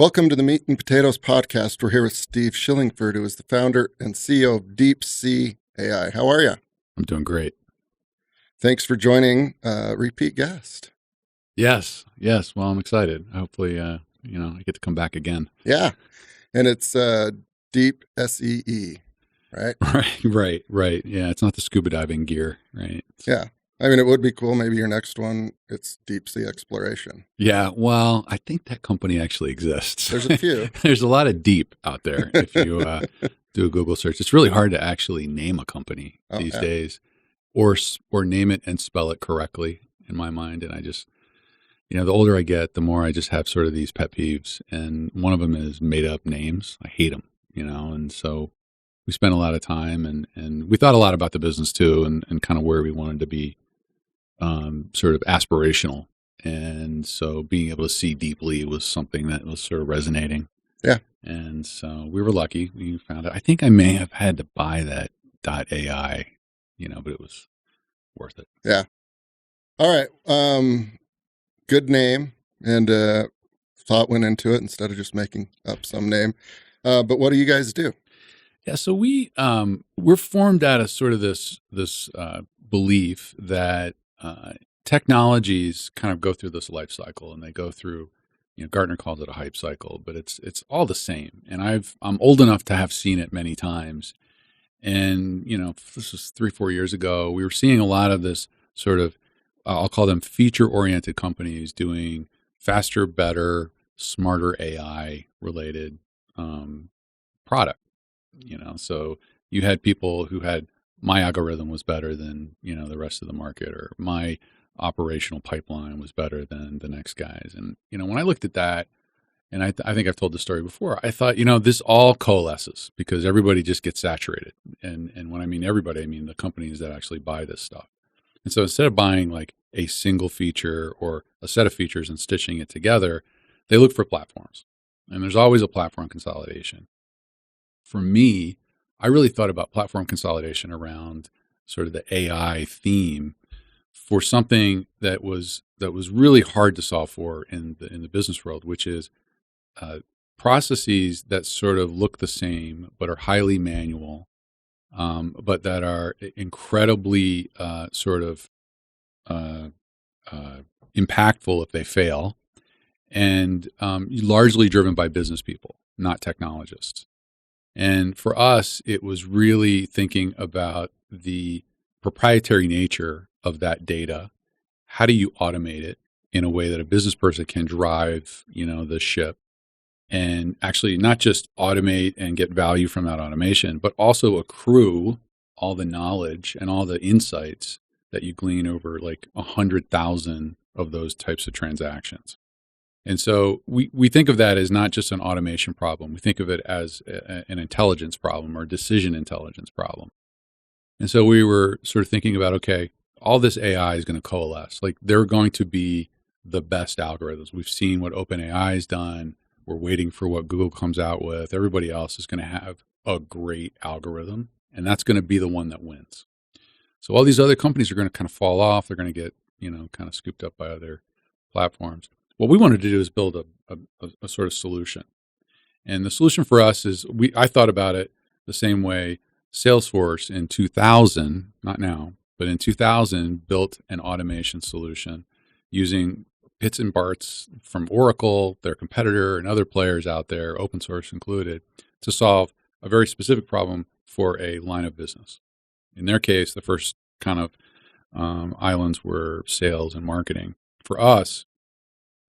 Welcome to the Meat and Potatoes podcast. We're here with Steve Shillingford, who is the founder and CEO of DeepSee.ai. How are you? I'm doing great. Thanks for joining, repeat guest. Yes. Well, I'm excited. Hopefully, I get to come back again. Yeah, and it's Deep SEE, right? Right. Yeah, it's not the scuba diving gear, right? Yeah. I mean, it would be cool. Maybe your next one, it's deep sea exploration. Yeah, well, I think that company actually exists. There's a few. There's a lot of deep out there. If you do a Google search, it's really hard to actually name a company these days, or name it and spell it correctly. In my mind, and I just, the older I get, the more I just have sort of these pet peeves, and one of them is made up names. I hate them, and so we spent a lot of time, and we thought a lot about the business too, and kind of where we wanted to be. Sort of aspirational. And so being able to see deeply was something that was sort of resonating. Yeah. And so we were lucky. We found it. I think I may have had to buy that .ai, but it was worth it. Yeah. All right. Good name, and thought went into it instead of just making up some name. But what do you guys do? Yeah. So we're formed out of sort of this belief that technologies kind of go through this life cycle, and they go through, Gartner calls it a hype cycle, but it's all the same. And I'm old enough to have seen it many times. And, this was 3-4 years ago, we were seeing a lot of this sort of, I'll call them feature-oriented companies doing faster, better, smarter AI related product, so you had people who had, my algorithm was better than, the rest of the market, or my operational pipeline was better than the next guy's. And, when I looked at that, and I think I've told the story before, I thought, this all coalesces because everybody just gets saturated. And when I mean everybody, I mean the companies that actually buy this stuff. And so instead of buying like a single feature or a set of features and stitching it together, they look for platforms. And there's always a platform consolidation. For me, I really thought about platform consolidation around sort of the AI theme for something that was really hard to solve for in the business world, which is processes that sort of look the same but are highly manual, but that are incredibly impactful if they fail, and largely driven by business people, not technologists. And for us, it was really thinking about the proprietary nature of that data. How do you automate it in a way that a business person can drive, the ship, and actually not just automate and get value from that automation, but also accrue all the knowledge and all the insights that you glean over like 100,000 of those types of transactions. And so we think of that as not just an automation problem. We think of it as an intelligence problem or decision intelligence problem. And so we were sort of thinking about, okay, all this AI is going to coalesce. Like they're going to be the best algorithms. We've seen what OpenAI has done. We're waiting for what Google comes out with. Everybody else is going to have a great algorithm, and that's going to be the one that wins. So all these other companies are going to kind of fall off. They're going to get, kind of scooped up by other platforms. What we wanted to do is build a sort of solution. And the solution for us is, I thought about it the same way Salesforce in 2000, not now, but in 2000 built an automation solution using bits and parts from Oracle, their competitor, and other players out there, open source included, to solve a very specific problem for a line of business. In their case, the first kind of islands were sales and marketing. For us,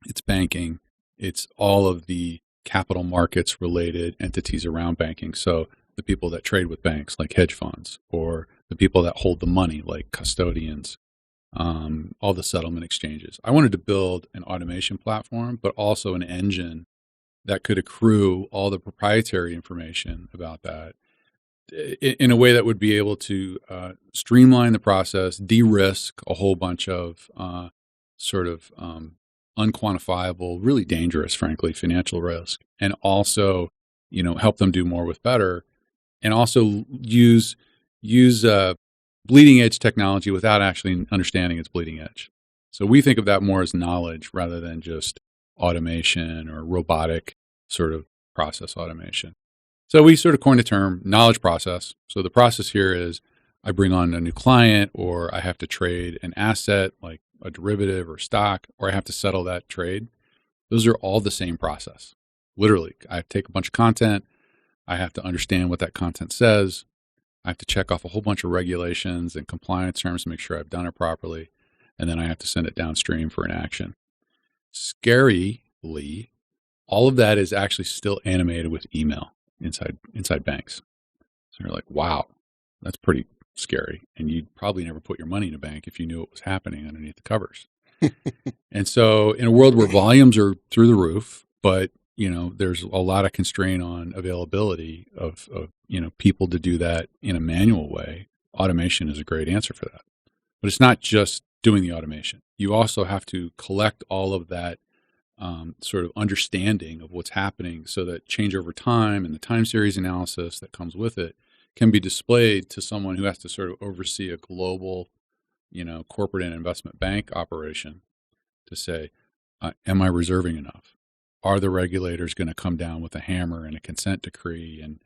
it's banking. It's all of the capital markets related entities around banking. So the people that trade with banks, like hedge funds, or the people that hold the money, like custodians, all the settlement exchanges. I wanted to build an automation platform, but also an engine that could accrue all the proprietary information about that in a way that would be able to streamline the process, de-risk a whole bunch of unquantifiable, really dangerous, frankly, financial risk, and also, help them do more with better, and also use bleeding edge technology without actually understanding it's bleeding edge. So we think of that more as knowledge rather than just automation or robotic sort of process automation. So we sort of coined the term knowledge process. So the process here is I bring on a new client, or I have to trade an asset like a derivative or stock, or I have to settle that trade. Those are all the same process. Literally, I take a bunch of content. I have to understand what that content says. I have to check off a whole bunch of regulations and compliance terms to make sure I've done it properly. And then I have to send it downstream for an action. Scarily, all of that is actually still animated with email inside banks. So you're like, wow, that's pretty scary. And you'd probably never put your money in a bank if you knew what was happening underneath the covers. And so in a world where volumes are through the roof, but there's a lot of constraint on availability of people to do that in a manual way, automation is a great answer for that. But it's not just doing the automation. You also have to collect all of that sort of understanding of what's happening, so that change over time and the time series analysis that comes with it can be displayed to someone who has to sort of oversee a global, corporate and investment bank operation to say, am I reserving enough? Are the regulators going to come down with a hammer and a consent decree and,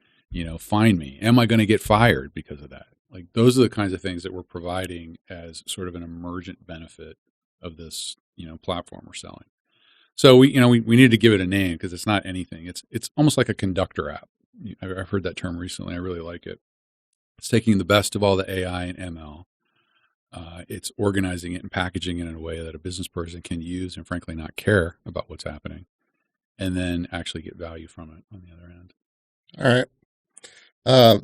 fine me? Am I going to get fired because of that? Like, those are the kinds of things that we're providing as sort of an emergent benefit of this, platform we're selling. So we need to give it a name, because it's not anything. It's almost like a conductor app. I've heard that term recently. I really like it. It's taking the best of all the AI and ML. It's organizing it and packaging it in a way that a business person can use and frankly not care about what's happening, and then actually get value from it on the other end. All right.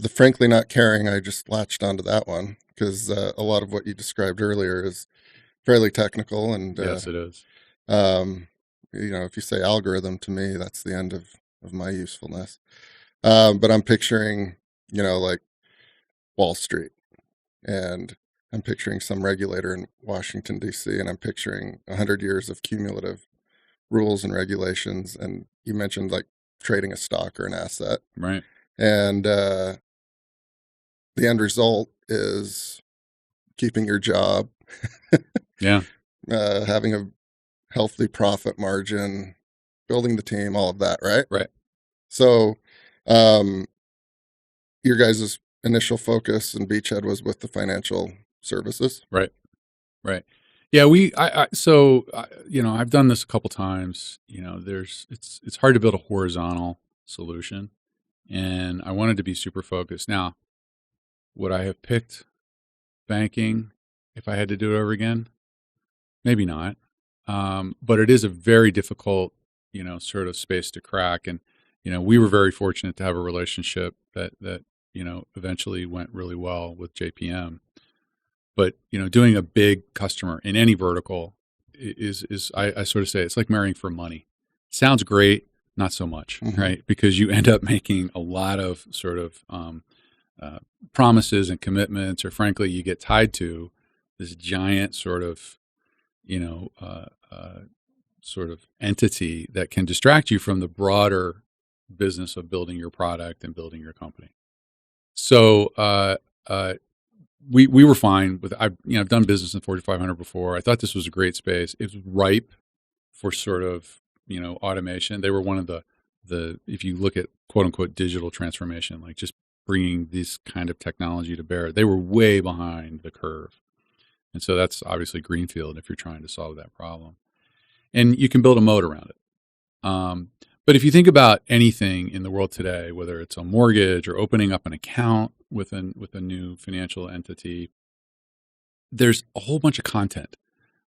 The frankly not caring, I just latched onto that one because a lot of what you described earlier is fairly technical. And yes, it is. If you say algorithm to me, that's the end of my usefulness. But I'm picturing, like Wall Street, and I'm picturing some regulator in Washington, D.C., and I'm picturing 100 years of cumulative rules and regulations. And you mentioned like trading a stock or an asset. Right. And the end result is keeping your job, Yeah. having a healthy profit margin, building the team, all of that, right? Right. So your guys' initial focus in Beachhead was with the financial services. Right. Yeah, I've done this a couple times. It's hard to build a horizontal solution, and I wanted to be super focused. Now, would I have picked banking if I had to do it over again? Maybe not. But it is a very difficult, sort of space to crack. And, we were very fortunate to have a relationship that eventually went really well with JPM. But, doing a big customer in any vertical is I sort of say it's like marrying for money. Sounds great, not so much, Mm-hmm. right? Because you end up making a lot of sort of promises and commitments, or frankly, you get tied to this giant sort of, sort of entity that can distract you from the broader business of building your product and building your company. So we were fine with. I've done business in 4,500 before. I thought this was a great space. It was ripe for sort of automation. They were one of the if you look at quote unquote digital transformation, like just bringing this kind of technology to bear, they were way behind the curve. And so that's obviously greenfield if you're trying to solve that problem. And you can build a moat around it. But if you think about anything in the world today, whether it's a mortgage or opening up an account with a new financial entity, there's a whole bunch of content.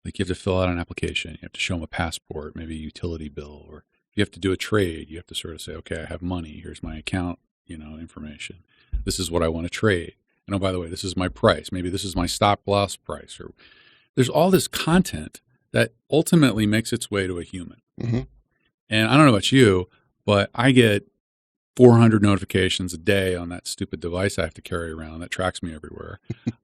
Like, you have to fill out an application, you have to show them a passport, maybe a utility bill, or if you have to do a trade, you have to sort of say, okay, I have money, here's my account, information. This is what I want to trade. And oh, by the way, this is my price. Maybe this is my stop loss price. Or there's all this content that ultimately makes its way to a human. Mm-hmm. And I don't know about you, but I get 400 notifications a day on that stupid device I have to carry around that tracks me everywhere.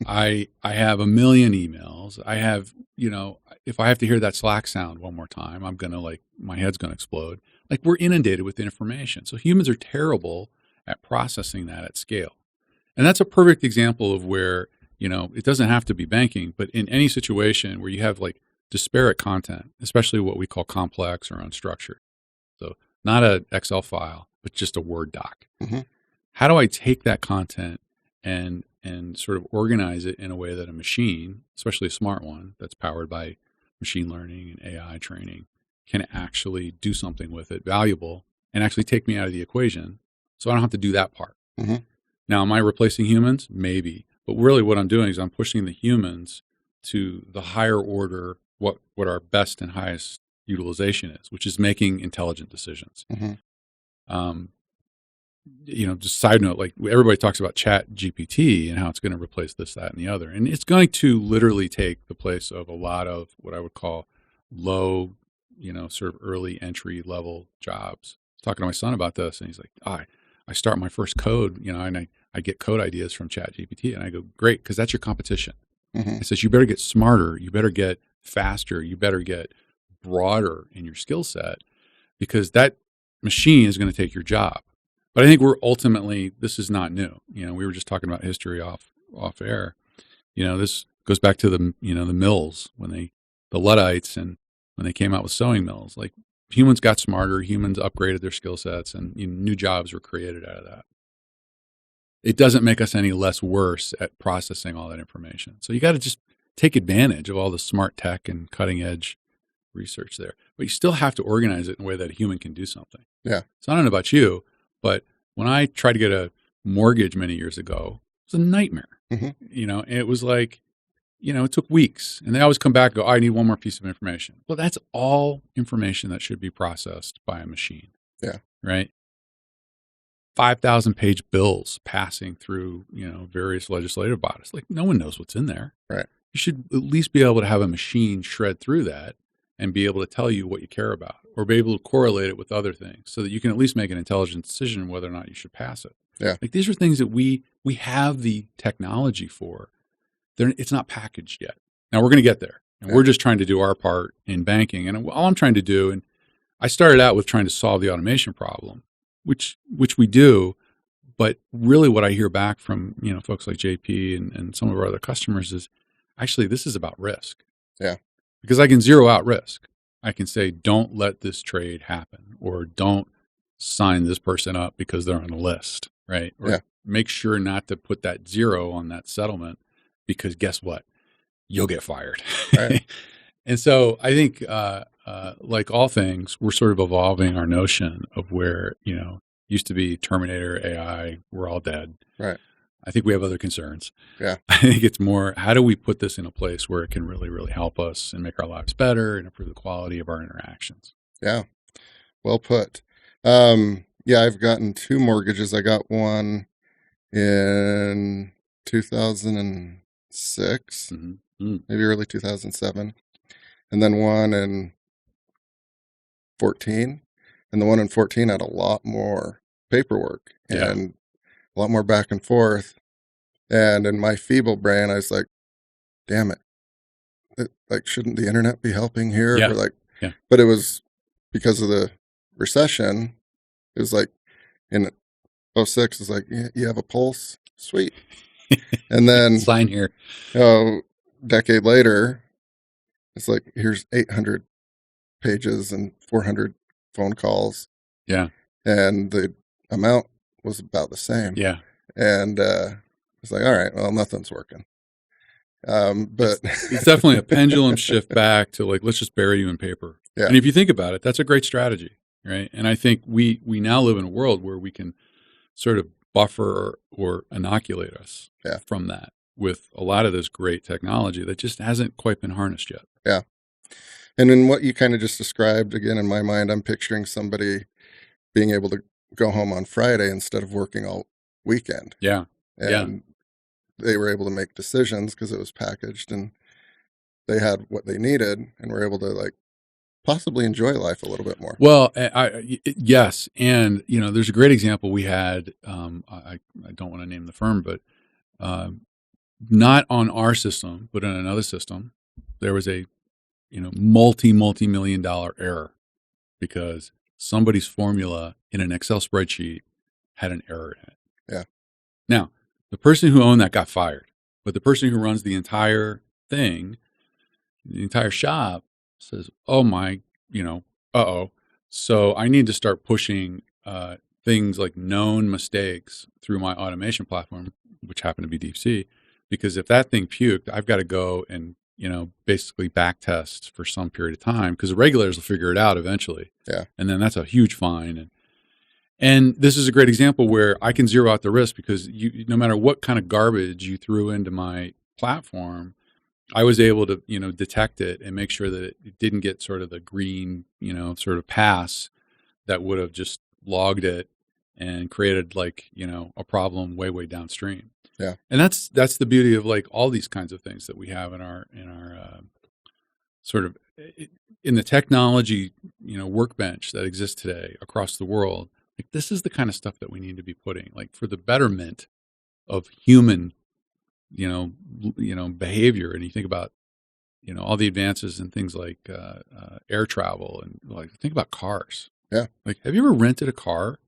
I have a million emails. I have, if I have to hear that Slack sound one more time, I'm going to my head's going to explode. Like, we're inundated with information. So humans are terrible at processing that at scale. And that's a perfect example of where, it doesn't have to be banking, but in any situation where you have disparate content, especially what we call complex or unstructured. So not an Excel file, but just a Word doc. Mm-hmm. How do I take that content and sort of organize it in a way that a machine, especially a smart one that's powered by machine learning and AI training, can actually do something with it valuable and actually take me out of the equation so I don't have to do that part. Mm-hmm. Now, am I replacing humans? Maybe. But really what I'm doing is I'm pushing the humans to the higher order, what our best and highest utilization is, which is making intelligent decisions. Mm-hmm. Just side note, like everybody talks about Chat GPT and how it's going to replace this, that, and the other. And it's going to literally take the place of a lot of what I would call low, sort of early entry level jobs. I was talking to my son about this, and he's like, I start my first code, and I get code ideas from Chat GPT, and I go, great, because that's your competition. Mm-hmm. It says you better get smarter, you better get faster, you better get broader in your skill set, because that machine is going to take your job. But I think this is not new. We were just talking about history off air. This goes back to the mills the Luddites, and when they came out with sewing mills. Like, humans got smarter, humans upgraded their skill sets, and new jobs were created out of that. It doesn't make us any less worse at processing all that information. So you got to just take advantage of all the smart tech and cutting edge research there. But you still have to organize it in a way that a human can do something. Yeah. So I don't know about you, but when I tried to get a mortgage many years ago, it was a nightmare. Mm-hmm. And it was like, it took weeks, and they always come back and go, I need one more piece of information. Well, that's all information that should be processed by a machine. Yeah. Right. 5,000 page bills passing through, various legislative bodies. Like, no one knows what's in there. Right. You should at least be able to have a machine shred through that and be able to tell you what you care about, or be able to correlate it with other things so that you can at least make an intelligent decision whether or not you should pass it. Yeah. Like, these are things that we have the technology for. It's not packaged yet. Now we're going to get there. And we're just trying to do our part in banking. And all I'm trying to do, and I started out with trying to solve the automation problem, which we do. But really what I hear back from, folks like JP and some of our other customers is, actually, this is about risk. Yeah. Because I can zero out risk. I can say, don't let this trade happen, or don't sign this person up because they're on the list, right? Or make sure not to put that zero on that settlement, because guess what? You'll get fired. Right. And so I think, like all things, we're sort of evolving our notion of where, used to be Terminator, AI, we're all dead. Right. I think we have other concerns. Yeah. I think it's more, how do we put this in a place where it can really, really help us and make our lives better and improve the quality of our interactions? Yeah. Well put. I've gotten 2 mortgages. I got one in 2006, maybe early 2007, and then one in 14. And the one in 14 had a lot more paperwork and a lot more back and forth. And in my feeble brain, I was like, damn it. Like, shouldn't the internet be helping here? Yeah. Or but it was because of the recession. It was like in 06, it's like, you have a pulse? Sweet. And then sign here. Decade later, it's like, here's 800 pages and 400 phone calls. Yeah. And the amount was about the same. Yeah. And it's like, all right, well, nothing's working. But it's definitely a pendulum shift back to, like, let's just bury you in paper. Yeah. And if you think about it, that's a great strategy, right? And I think we now live in a world where we can sort of buffer or inoculate us from that with a lot of this great technology that just hasn't quite been harnessed yet. Yeah. And in what you kind of just described, again, in my mind, I'm picturing somebody being able to go home on Friday instead of working all weekend. Yeah. And they were able to make decisions because it was packaged, and they had what they needed and were able to, like, possibly enjoy life a little bit more. Well, yes. And, there's a great example we had. I don't want to name the firm, but not on our system, but in another system, there was a, multi-million-dollar error because somebody's formula in an Excel spreadsheet had an error in it. Yeah. Now, the person who owned that got fired, but the person who runs the entire thing, the entire shop, says, oh my, So I need to start pushing things like known mistakes through my automation platform, which happen to be DeepSee, because if that thing puked, I've got to go and basically back test for some period of time because the regulators will figure it out eventually. Yeah. And then that's a huge fine. And this is a great example where I can zero out the risk because no matter what kind of garbage you threw into my platform, I was able to, detect it and make sure that it didn't get sort of the green, sort of pass that would have just logged it and created a problem way, way downstream. Yeah. And that's the beauty of like all these kinds of things that we have in our sort of in the technology, workbench that exists today across the world. Like this is the kind of stuff that we need to be putting like for the betterment of human, behavior. And you think about, all the advances in things like air travel and like think about cars. Yeah. Like, have you ever rented a car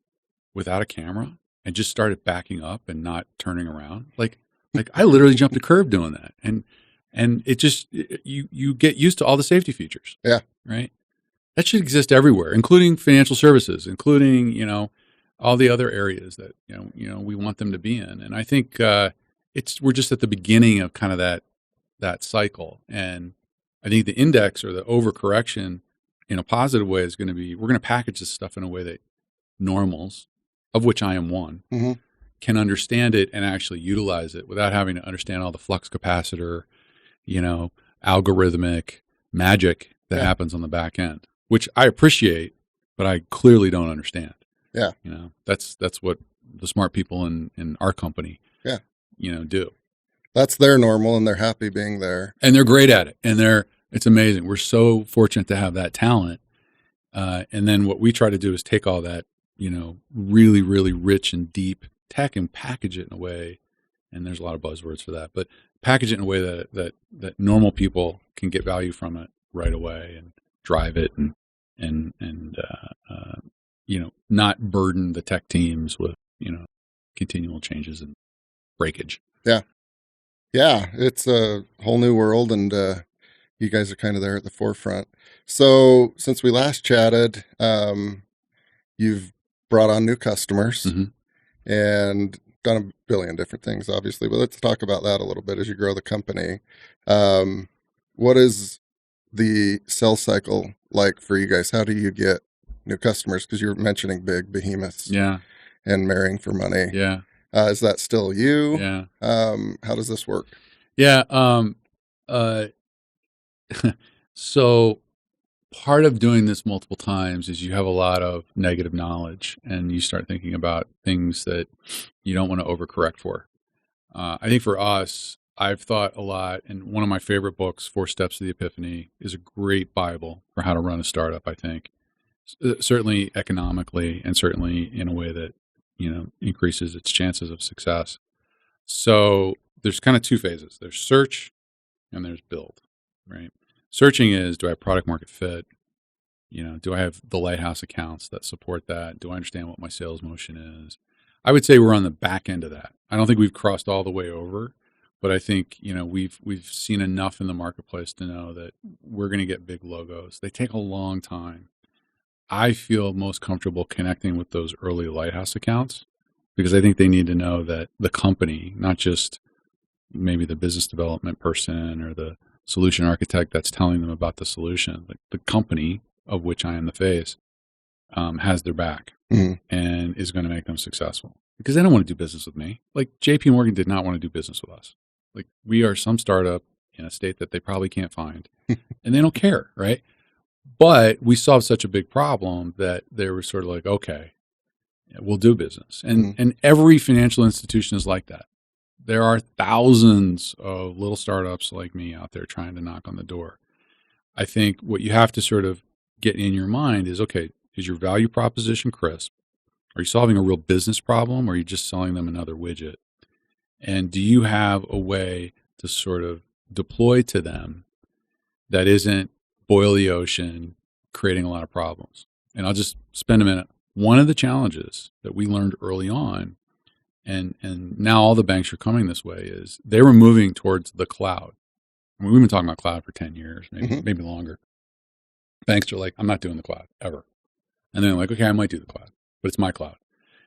without a camera and just started backing up and not turning around? Like I literally jumped a curb doing that. And it just, you get used to all the safety features. Yeah. Right. That should exist everywhere, including financial services, including, all the other areas that, we want them to be in. And I think we're just at the beginning of kind of that cycle. And I think the index or the overcorrection in a positive way is going to be, we're going to package this stuff in a way that normals, of which I am one, Mm-hmm. can understand it and actually utilize it without having to understand all the flux capacitor, algorithmic magic that happens on the back end, which I appreciate, but I clearly don't understand. Yeah. That's what the smart people in our company, do. That's their normal and they're happy being there. And they're great at it. And it's amazing. We're so fortunate to have that talent. And then what we try to do is take all that, really, really rich and deep tech and package it in a way. And there's a lot of buzzwords for that, but package it in a way that normal people can get value from it right away and drive it and not burden the tech teams with, continual changes and breakage. Yeah. Yeah. It's a whole new world and, you guys are kind of there at the forefront. So since we last chatted, you've brought on new customers and done a billion different things, obviously, but let's talk about that a little bit as you grow the company. What is the sales cycle like for you guys? How do you get new customers? Because you're mentioning big behemoths and marrying for money. Yeah. Is that still you? Yeah. How does this work? Yeah. So part of doing this multiple times is you have a lot of negative knowledge and you start thinking about things that you don't want to overcorrect for. I think for us, I've thought a lot, and one of my favorite books, 4 Steps to the Epiphany, is a great Bible for how to run a startup, I think. Certainly economically and certainly in a way that, increases its chances of success. So there's kind of 2 phases. There's search and there's build, right? Searching is, do I have product market fit? Do I have the lighthouse accounts that support that? Do I understand what my sales motion is? I would say we're on the back end of that. I don't think we've crossed all the way over, but I think, we've seen enough in the marketplace to know that we're going to get big logos. They take a long time. I feel most comfortable connecting with those early lighthouse accounts because I think they need to know that the company, not just maybe the business development person or the solution architect that's telling them about the solution, like the company of which I am the face, has their back and is going to make them successful because they don't want to do business with me. Like JP Morgan did not want to do business with us. Like we are some startup in a state that they probably can't find and they don't care. Right. But we solved such a big problem that they were sort of like, okay, we'll do business. And every financial institution is like that. There are thousands of little startups like me out there trying to knock on the door. I think what you have to sort of get in your mind is, okay, is your value proposition crisp? Are you solving a real business problem or are you just selling them another widget? And do you have a way to sort of deploy to them that isn't boil the ocean, creating a lot of problems? And I'll just spend a minute. One of the challenges that we learned early on, and now all the banks are coming this way, is they were moving towards the cloud. I mean, we've been talking about cloud for 10 years, maybe longer. Banks are like, I'm not doing the cloud ever. And then like, okay, I might do the cloud, but it's my cloud.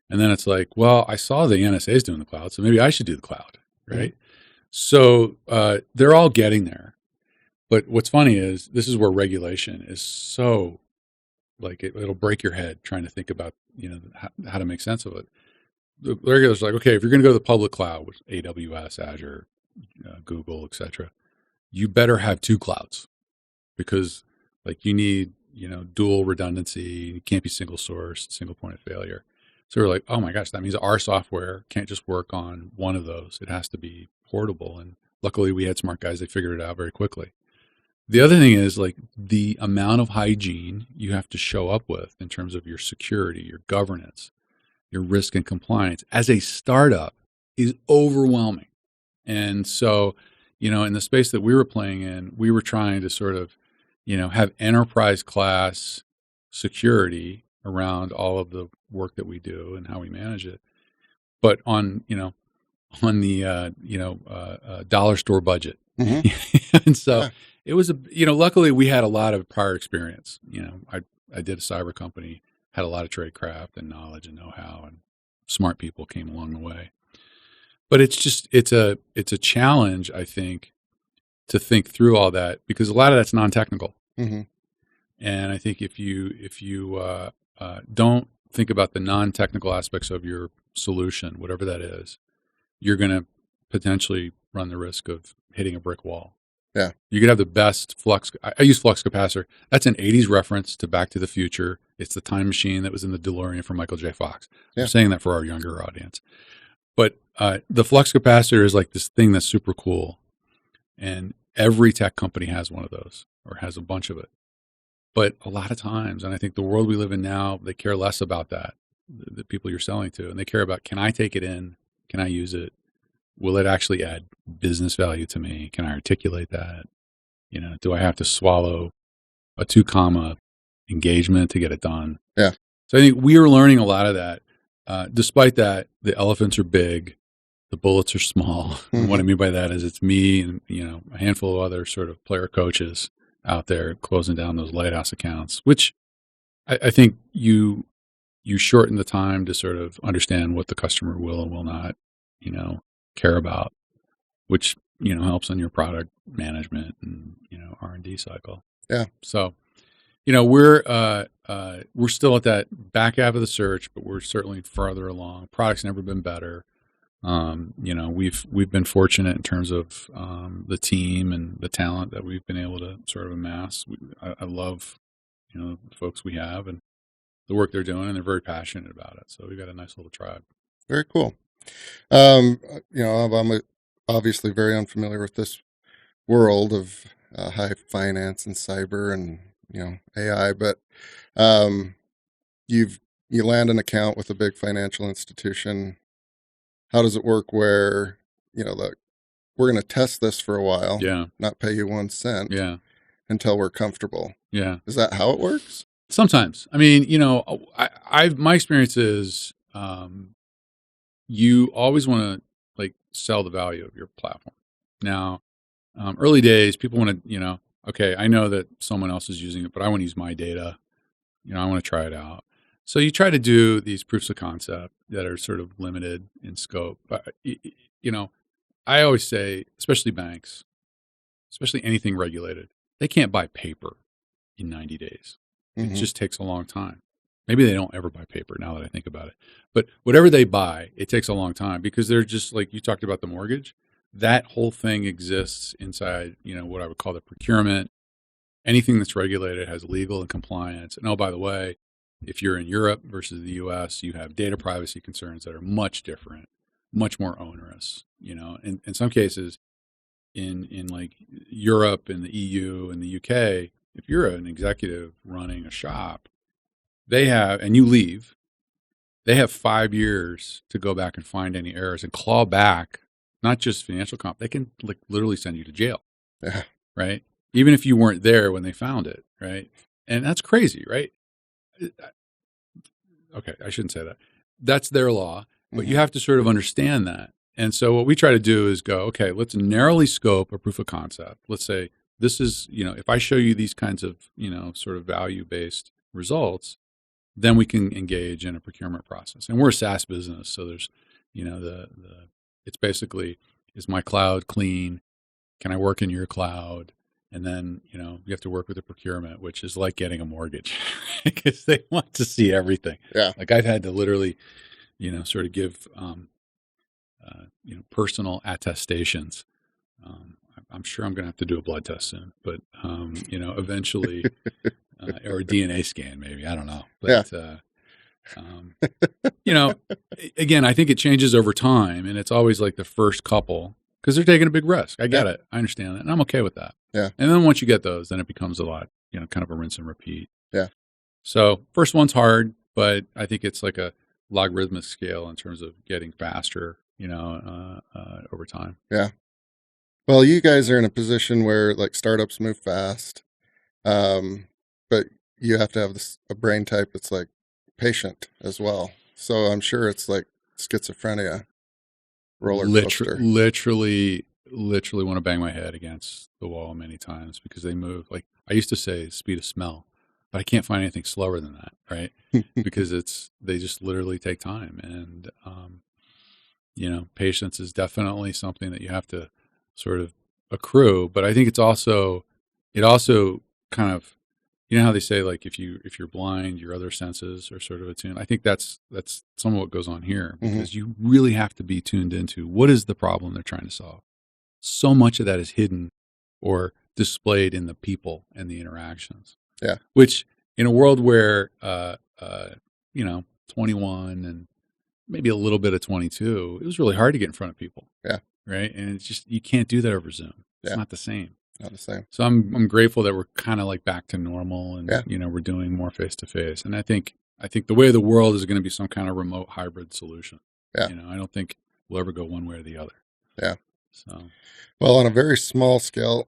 And then it's like, well, I saw the NSA is doing the cloud, so maybe I should do the cloud, right? So they're all getting there. But what's funny is this is where regulation is so like it'll break your head trying to think about how to make sense of it. The regulators are like, okay, if you're going to go to the public cloud with AWS, Azure, Google, etc., you better have two clouds because like you need dual redundancy. You can't be single source, single point of failure. So we're like, oh my gosh, that means our software can't just work on one of those. It has to be portable. And luckily we had smart guys that figured it out very quickly. The other thing is like the amount of hygiene you have to show up with in terms of your security, your governance, your risk and compliance as a startup is overwhelming. And so, in the space that we were playing in, we were trying to sort of, have enterprise class security around all of the work that we do and how we manage it. But on the dollar store budget. Mm-hmm. And so it was luckily we had a lot of prior experience. I did a cyber company, had a lot of trade craft and knowledge and know-how, and smart people came along the way. But it's a challenge, I think, to think through all that because a lot of that's non-technical. Mm-hmm. And I think if you don't think about the non-technical aspects of your solution, whatever that is, you're going to potentially run the risk of hitting a brick wall. Yeah. You could have the best flux. I use flux capacitor. That's an 80s reference to Back to the Future. It's the time machine that was in the DeLorean from Michael J. Fox. Yeah. I'm saying that for our younger audience. But the flux capacitor is like this thing that's super cool. And every tech company has one of those or has a bunch of it. But a lot of times, and I think the world we live in now, they care less about that, the people you're selling to. And they care about, can I take it in? Can I use it? Will it actually add business value to me? Can I articulate that? Do I have to swallow a 2 comma engagement to get it done? Yeah. So I think we are learning a lot of that. Despite that, the elephants are big, the bullets are small. Mm-hmm. And what I mean by that is it's me and a handful of other sort of player coaches out there closing down those lighthouse accounts, which I think you shorten the time to sort of understand what the customer will and will not, care about, which, helps on your product management and, R&D cycle. Yeah. So, we're still at that back half of the search, but we're certainly farther along. Product's never been better. We've been fortunate in terms of the team and the talent that we've been able to sort of amass. I love, the folks we have and the work they're doing, and they're very passionate about it. So we've got a nice little tribe. Very cool. I'm obviously very unfamiliar with this world of high finance and cyber and AI, but you land an account with a big financial institution. How does it work where we're going to test this for a while, not pay you 1 cent, until we're comfortable? Yeah, is that how it works? Sometimes. I mean, my experience is you always want to sell the value of your platform. Now, early days, people want to, okay, I know that someone else is using it, but I want to use my data. I want to try it out. So you try to do these proofs of concept that are sort of limited in scope. But, I always say, especially banks, especially anything regulated, they can't buy paper in 90 days. Mm-hmm. It just takes a long time. Maybe they don't ever buy paper now that I think about it. But whatever they buy, it takes a long time because they're just like you talked about the mortgage. That whole thing exists inside, what I would call the procurement. Anything that's regulated has legal and compliance. And oh, by the way, if you're in Europe versus the US, you have data privacy concerns that are much different, much more onerous. In some cases, in like Europe and the EU and the UK, if you're an executive running a shop, they have, and you leave, they have 5 years to go back and find any errors and claw back, not just financial comp, they can literally send you to jail. Yeah. Right. Even if you weren't there when they found it. Right. And that's crazy, right? Okay. I shouldn't say that. That's their law, but you have to sort of understand that. And so what we try to do is go, okay, let's narrowly scope a proof of concept. Let's say this is, if I show you these kinds of, sort of value-based results, then we can engage in a procurement process. And we're a SaaS business, so there's, it's basically, is my cloud clean? Can I work in your cloud? And then, you have to work with the procurement, which is like getting a mortgage because they want to see everything. Yeah. Like I've had to literally, sort of give, personal attestations. I'm sure I'm going to have to do a blood test soon, but, eventually, or a DNA scan, maybe, I don't know. But, again, I think it changes over time, and it's always like the first couple, because they're taking a big risk. I get it. I understand that. And I'm okay with that. Yeah. And then once you get those, then it becomes a lot, kind of a rinse and repeat. Yeah. So first one's hard, but I think it's like a logarithmic scale in terms of getting faster, over time. Yeah. Well, you guys are in a position where like startups move fast, but you have to have a brain type that's like patient as well. So I'm sure it's like schizophrenia roller coaster. Literally want to bang my head against the wall many times because they move. Like I used to say speed of smell, but I can't find anything slower than that, right? Because they just literally take time. And, patience is definitely something that you have to sort of accrue. But I think it also kind of, how they say, like, if you're blind, your other senses are sort of attuned. I think that's some of what goes on here because you really have to be tuned into what is the problem they're trying to solve. So much of that is hidden or displayed in the people and the interactions. Yeah. Which in a world where, 21 and maybe a little bit of 22, it was really hard to get in front of people. Yeah. Right. And it's just, you can't do that over Zoom. It's not the same. Not the same. So I'm grateful that we're kind of like back to normal and, we're doing more face to face. And I think the way of the world is going to be some kind of remote hybrid solution. Yeah. I don't think we'll ever go one way or the other. Yeah. So, well, on a very small scale,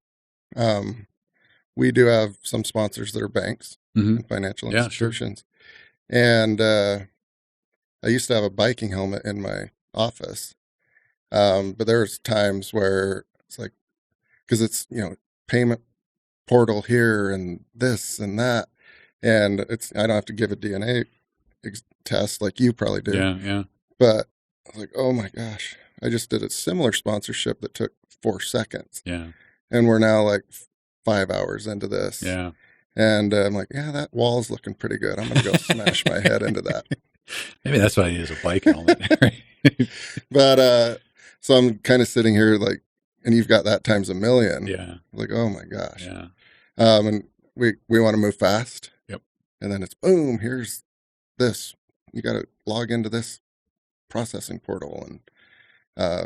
we do have some sponsors that are banks and financial institutions. Sure. And, I used to have a biking helmet in my office. But there's times where it's like, because it's, payment portal here and this and that. And I don't have to give a DNA test like you probably do. Yeah. But I was like, oh my gosh, I just did a similar sponsorship that took 4 seconds. Yeah. And we're now like 5 hours into this. Yeah. And I'm like, yeah, that wall's looking pretty good. I'm going to go smash my head into that. Maybe that's why I use a bike helmet. But, so I'm kind of sitting here like, and you've got that times a million. Yeah. Like, oh my gosh. Yeah. And we want to move fast. Yep. And then it's boom, here's this. You got to log into this processing portal and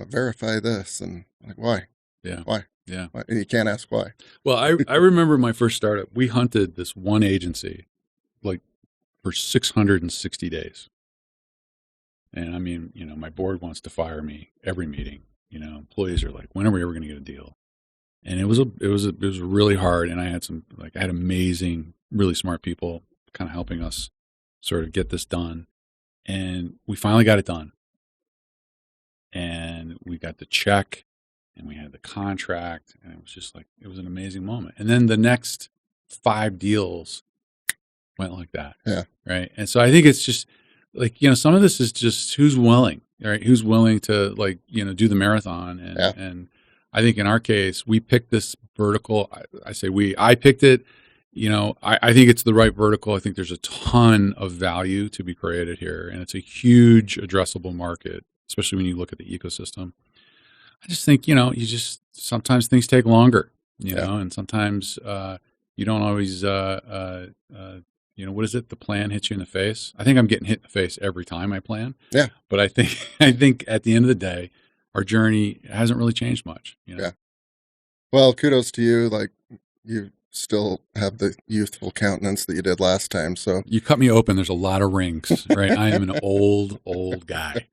verify this. And like, why? Yeah. Why? Yeah. Why? And you can't ask why. Well, I remember my first startup, we hunted this one agency like for 660 days. And I mean, my board wants to fire me every meeting. Employees are like, when are we ever going to get a deal? And it was really hard. And I had amazing, really smart people kind of helping us sort of get this done. And we finally got it done. And we got the check and we had the contract, and it was just like, it was an amazing moment. And then the next 5 deals went like that. Yeah. Right. And so I think it's just like, some of this is just who's willing, right? Who's willing to do the marathon. And I think in our case, we picked this vertical. I picked it, I think it's the right vertical. I think there's a ton of value to be created here, and it's a huge addressable market, especially when you look at the ecosystem. I just think, sometimes things take longer, and sometimes you don't always, what is it? The plan hits you in the face. I think I'm getting hit in the face every time I plan. Yeah. But I think at the end of the day, our journey hasn't really changed much. Yeah. Well, kudos to you. Like, you still have the youthful countenance that you did last time. So you cut me open. There's a lot of rings, right? I am an old guy.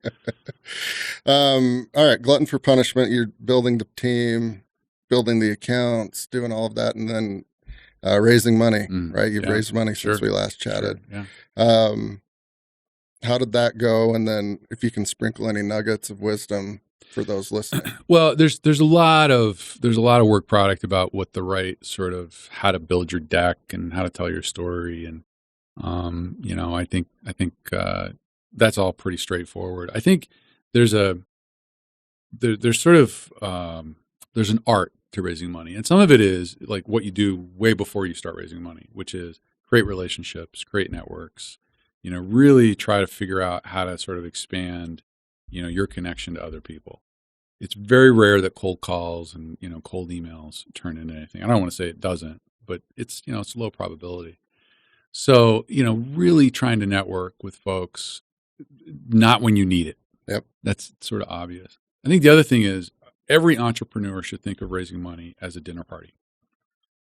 All right. Glutton for punishment. You're building the team, building the accounts, doing all of that. And then raising money, right? You've raised money since we last chatted. Sure. Yeah. How did that go? And then if you can sprinkle any nuggets of wisdom for those listening. Well, there's a lot of work product about what the right sort of how to build your deck and how to tell your story. And I think that's all pretty straightforward. I think there's there's sort of there's an art to raising money, and some of it is like what you do way before you start raising money, which is create relationships, create networks. Really try to figure out how to sort of expand, your connection to other people. It's very rare that cold calls and cold emails turn into anything. I don't want to say it doesn't, but it's low probability. So really trying to network with folks, not when you need it. Yep. That's sort of obvious. I think the other thing is every entrepreneur should think of raising money as a dinner party,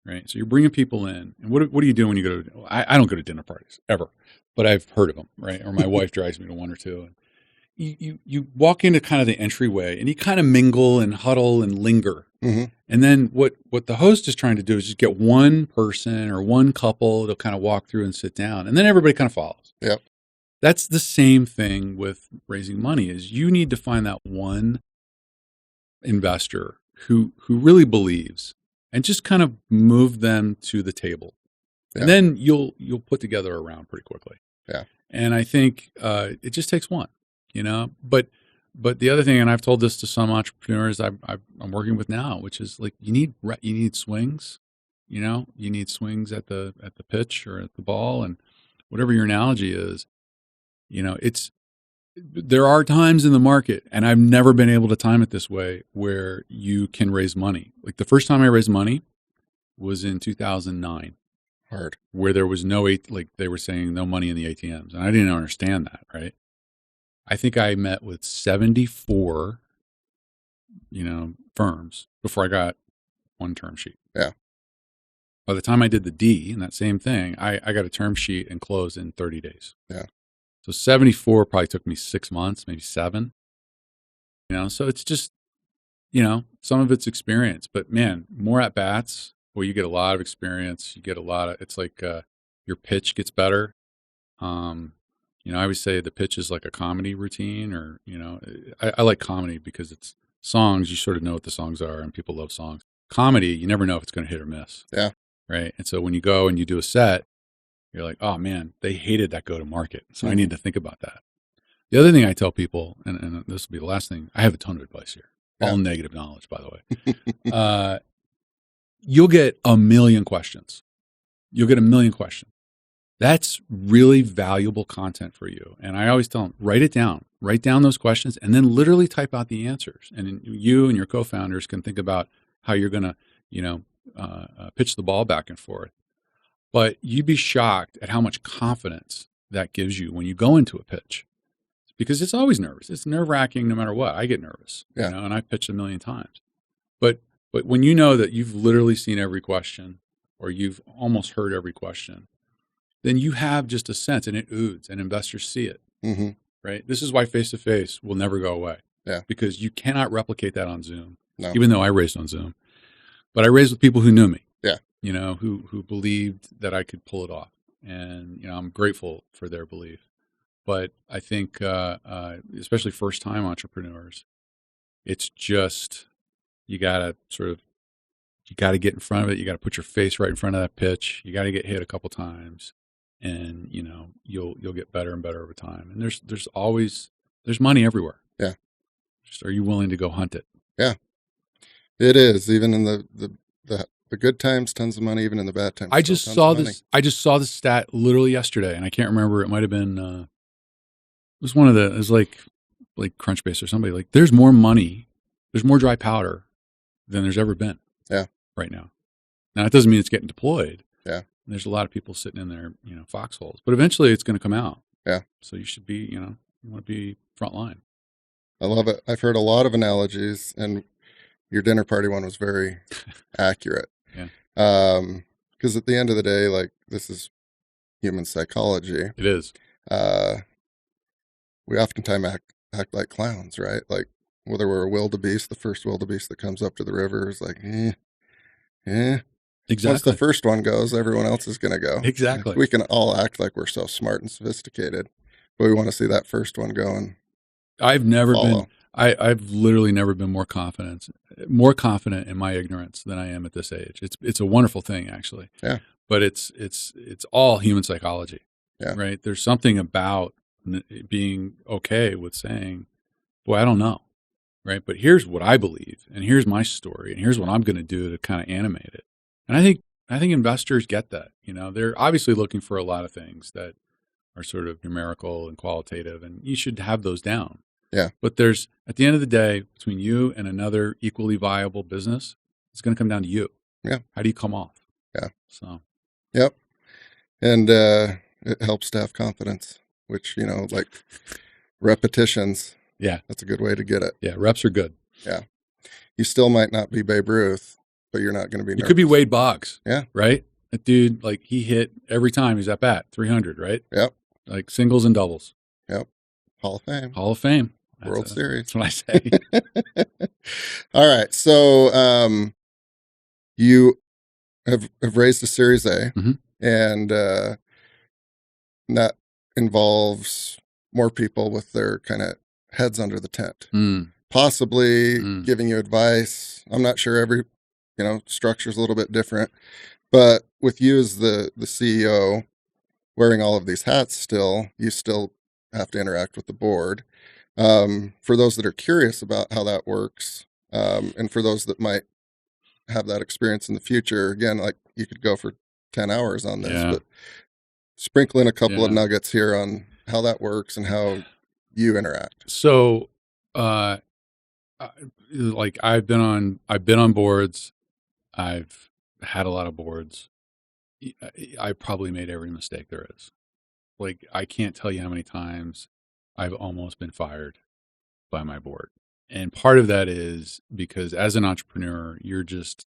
right? So you're bringing people in, and what do you do when you go to? I don't go to dinner parties ever, but I've heard of them, right? Or my wife drives me to one or two. And you walk into kind of the entryway, and you kind of mingle and huddle and linger. Mm-hmm. And then what the host is trying to do is just get one person or one couple to kind of walk through and sit down, and then everybody kind of follows. Yep. That's the same thing with raising money. Is you need to find that one investor who really believes, and just kind of move them to the table, and then you'll put together a round pretty quickly. Yeah. And I think it just takes one, But the other thing, and I've told this to some entrepreneurs I'm working with now, which is like you need swings, you need swings at the pitch or at the ball, and whatever your analogy is, there are times in the market, and I've never been able to time it this way, where you can raise money. Like the first time I raised money was in 2009. Hard. Where there was like they were saying no money in the ATMs, and I didn't understand that, right? I think I met with 74, firms before I got one term sheet. Yeah. By the time I did the D and that same thing, I got a term sheet and closed in 30 days. Yeah. So 74 probably took me 6 months, maybe 7. So it's just, some of it's experience, but man, more at bats where you get a lot of experience. You get it's like your pitch gets better. I always say the pitch is like a comedy routine, or, I like comedy because it's songs. You sort of know what the songs are, and people love songs. Comedy, you never know if it's going to hit or miss. Yeah. Right. And so when you go and you do a set, you're like, oh man, they hated that go to market. So I need to think about that. The other thing I tell people, and this will be the last thing, I have a ton of advice here. All negative knowledge, by the way. You'll get a million questions. That's really valuable content for you. And I always tell them, write down those questions, and then literally type out the answers. And you and your co-founders can think about how you're going to, pitch the ball back and forth. But you'd be shocked at how much confidence that gives you when you go into a pitch, because it's always nervous. It's nerve-wracking no matter what. I get nervous, and I've pitched a million times. But when you know that you've literally seen every question, or you've almost heard every question, then you have just a sense, and it oozes, and investors see it, right? This is why face-to-face will never go away, because you cannot replicate that on Zoom, even though I raised on Zoom. But I raised with people who knew me, who believed that I could pull it off. And, I'm grateful for their belief. But I think, especially first-time entrepreneurs, it's just, you got to get in front of it. You got to put your face right in front of that pitch. You got to get hit a couple times, and you'll get better and better over time. And there's money everywhere. Yeah. Just, are you willing to go hunt it? Yeah, it is. Even in the good times, tons of money. Even in the bad times, I just saw this stat literally yesterday, and I can't remember. It might have been. It was like Crunchbase or somebody. Like, there's more money, there's more dry powder than there's ever been. Yeah. Right now. Now, it doesn't mean it's getting deployed. Yeah. There's a lot of people sitting in their, foxholes, but eventually it's going to come out. Yeah. So you should be, you want to be front line. I love it. I've heard a lot of analogies, and your dinner party one was very accurate. Yeah. Because at the end of the day, like, this is human psychology. It is. We oftentimes act like clowns, right? Like, whether we're a wildebeest, the first wildebeest that comes up to the river is like, Exactly. Once the first one goes, everyone else is going to go. Exactly. We can all act like we're so smart and sophisticated, but we want to see that first one go and I've never follow. I've literally never been more confident in my ignorance than I am at this age. It's a wonderful thing, actually. Yeah. But it's all human psychology. Yeah. right? There's something about being okay with saying, boy, I don't know, right? But here's what I believe, and here's my story, and here's what I'm going to do to kind of animate it. And I think investors get that. They're obviously looking for a lot of things that are sort of numerical and qualitative, and you should have those down. Yeah. But there's, at the end of the day, between you and another equally viable business, it's going to come down to you. Yeah. How do you come off? Yeah. So. Yep. And it helps to have confidence, which, like repetitions. Yeah. That's a good way to get it. Yeah. Reps are good. Yeah. You still might not be Babe Ruth, but you're not going to be nervous. You could be Wade Boggs. Yeah. Right? That dude, like, he hit every time he's at bat, 300, right? Yep. Like singles and doubles. Yep. Hall of Fame. Hall of Fame. World Series. That's what I say. All right. So you have raised a Series A, and that involves more people with their kind of heads under the tent, possibly giving you advice. I'm not sure every structure is a little bit different, but with you as the CEO wearing all of these hats, you still have to interact with the board. For those that are curious about how that works, and for those that might have that experience in the future, again, like you could go for 10 hours on this, but sprinkle in a couple of nuggets here on how that works and how you interact. So, like I've been on boards. I've had a lot of boards. I probably made every mistake there is. Like, I can't tell you how many times I've almost been fired by my board. And part of that is because as an entrepreneur, you're just,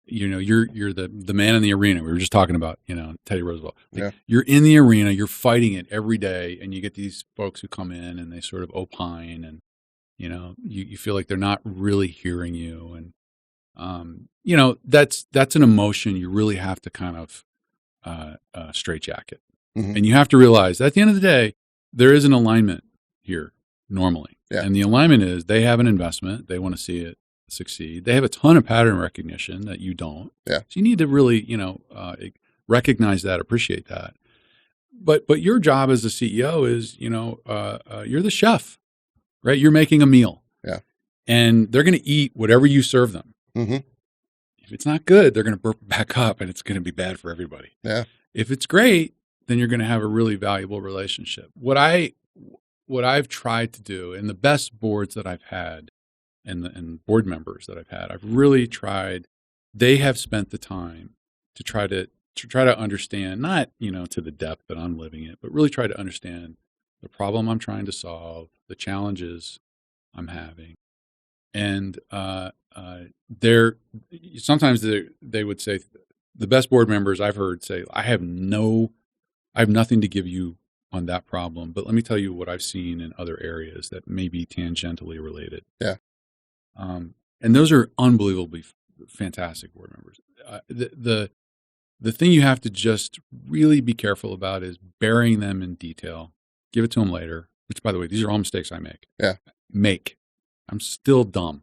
you're the man in the arena. We were just talking about, Teddy Roosevelt. Like, you're in the arena, you're fighting it every day, and you get these folks who come in and they sort of opine, and, you feel like they're not really hearing you. And, that's an emotion you really have to kind of straitjacket. And you have to realize that at the end of the day, there is an alignment here normally. Yeah. And the alignment is they have an investment. They want to see it succeed. They have a ton of pattern recognition that you don't. Yeah. So you need to really, recognize that, appreciate that. But your job as the CEO is, you're the chef, right? You're making a meal. Yeah. And they're going to eat whatever you serve them. If it's not good, they're going to burp it back up, and it's going to be bad for everybody. Yeah. If it's great, then you're going to have a really valuable relationship. What I've tried to do, and the best boards that I've had and board members that I've had, I've really tried, they have spent the time to try to understand, not, to the depth that I'm living it, but really try to understand the problem I'm trying to solve, the challenges I'm having. And sometimes they would say, the best board members I've heard say, I have nothing to give you on that problem, but let me tell you what I've seen in other areas that may be tangentially related. Yeah. And those are unbelievably fantastic board members. The thing you have to just really be careful about is burying them in detail. Give it to them later, which, by the way, these are all mistakes I make. Yeah. I'm still dumb.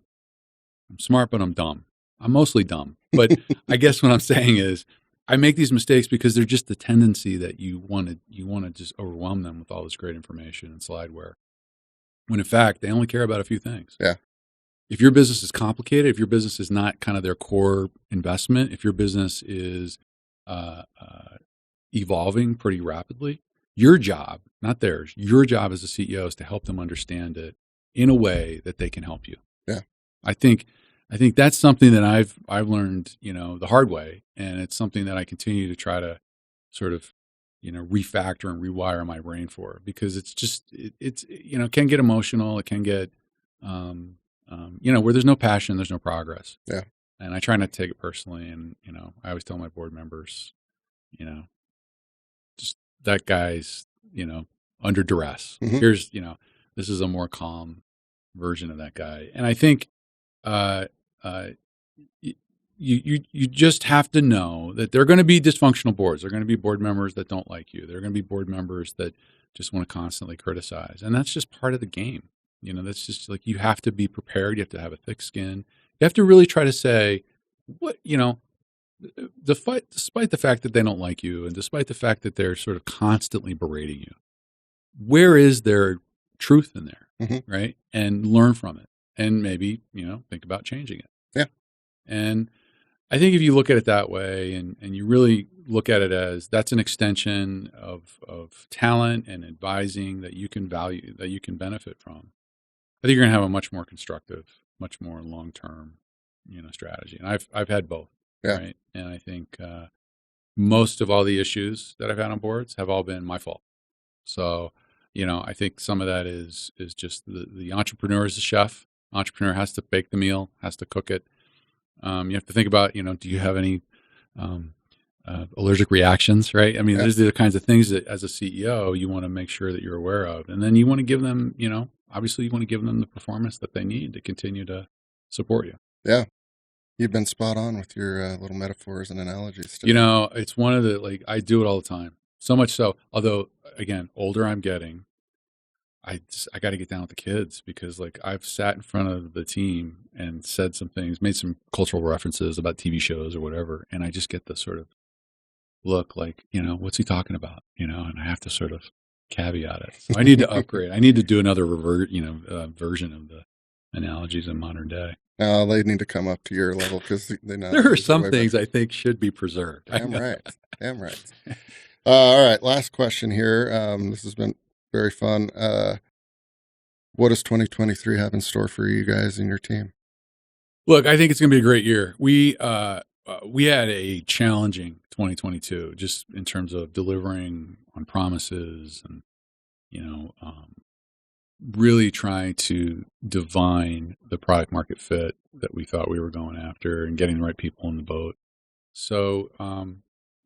I'm smart, but I'm dumb. I'm mostly dumb. But I guess what I'm saying is I make these mistakes because they're just the tendency that you want to just overwhelm them with all this great information and slideware, when in fact, they only care about a few things. Yeah. If your business is complicated, if your business is not kind of their core investment, if your business is evolving pretty rapidly, your job, not theirs, your job as a CEO is to help them understand it in a way that they can help you. Yeah. I think that's something that I've learned, the hard way, and it's something that I continue to try to sort of, refactor and rewire my brain for, because it's just it can get emotional. It can get where there's no passion, there's no progress. Yeah. And I try not to take it personally, and I always tell my board members, just that guy's under duress. Here's this is a more calm version of that guy, and I think. You just have to know that there are going to be dysfunctional boards. There are going to be board members that don't like you. There are going to be board members that just want to constantly criticize. And that's just part of the game. That's just like, you have to be prepared. You have to have a thick skin. You have to really try to say, despite the fact that they don't like you, and despite the fact that they're sort of constantly berating you, where is there truth in there, right? And learn from it, and maybe think about changing it. Yeah. And I think if you look at it that way, and you really look at it as that's an extension of talent and advising that you can value, that you can benefit from, I think you're going to have a much more constructive, much more long term, strategy. And I've had both, Yeah. right? And I think most of all the issues that I've had on boards have all been my fault. So, I think some of that is just the entrepreneur is the chef. Entrepreneur has to bake the meal, has to cook it. You have to think about, do you have any allergic reactions, right? I mean, Yeah. these are the kinds of things that as a CEO, you want to make sure that you're aware of. And then you want to give them, obviously you want to give them the performance that they need to continue to support you. Yeah. You've been spot on with your little metaphors and analogies today. It's one of the, I do it all the time. So much so, although, again, older I'm getting, I got to get down with the kids, because I've sat in front of the team and said some things, made some cultural references about TV shows or whatever, and I just get the sort of look what's he talking about, and I have to sort of caveat it. So I need to upgrade. I need to do another version of the analogies in modern day. No, they need to come up to your level, because they know there are some things I think should be preserved. Damn right. Damn right. All right. Last question here. This has been very fun. What does 2023 have in store for you guys and your team? Look, I think it's going to be a great year. We had a challenging 2022, just in terms of delivering on promises, and really trying to divine the product market fit that we thought we were going after, and getting the right people in the boat. So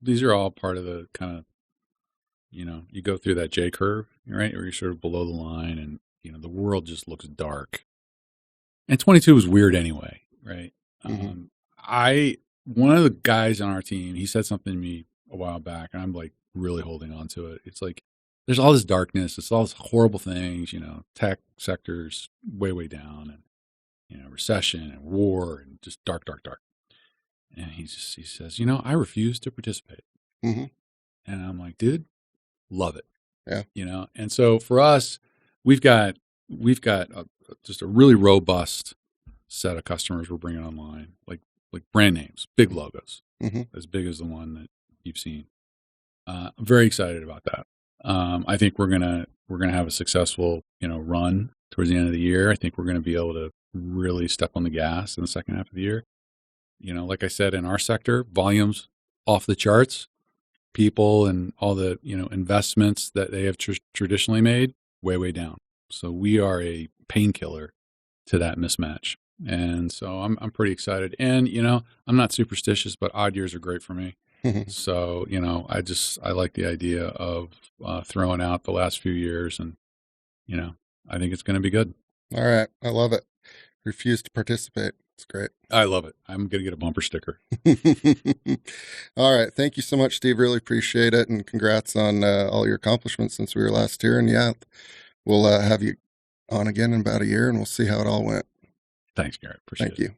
these are all part of the kind of, you go through that J curve, right, where you're sort of below the line, and the world just looks dark. And 22 was weird anyway, right? One of the guys on our team, he said something to me a while back, and I'm really holding on to it. It's there's all this darkness, it's all these horrible things, tech sectors way, way down, and recession and war, and just dark, dark, dark. And he says, I refuse to participate. And I'm like, dude, love it. Yeah. And so for us, we've got just a really robust set of customers we're bringing online, like brand names, big logos, as big as the one that you've seen. I'm very excited about that. I think we're gonna have a successful run towards the end of the year. I think we're gonna be able to really step on the gas in the second half of the year. Like I said, in our sector, volumes off the charts. People and all the investments that they have traditionally made, way, way down. So we are a painkiller to that mismatch. And so I'm pretty excited. And, I'm not superstitious, but odd years are great for me. So, I like the idea of throwing out the last few years, and, I think it's going to be good. All right. I love it. Refuse to participate. It's great. I love it. I'm going to get a bumper sticker. All right. Thank you so much, Steve. Really appreciate it. And congrats on all your accomplishments since we were last here. And yeah, we'll have you on again in about a year, and we'll see how it all went. Thanks, Garrett. Appreciate it. Thank you.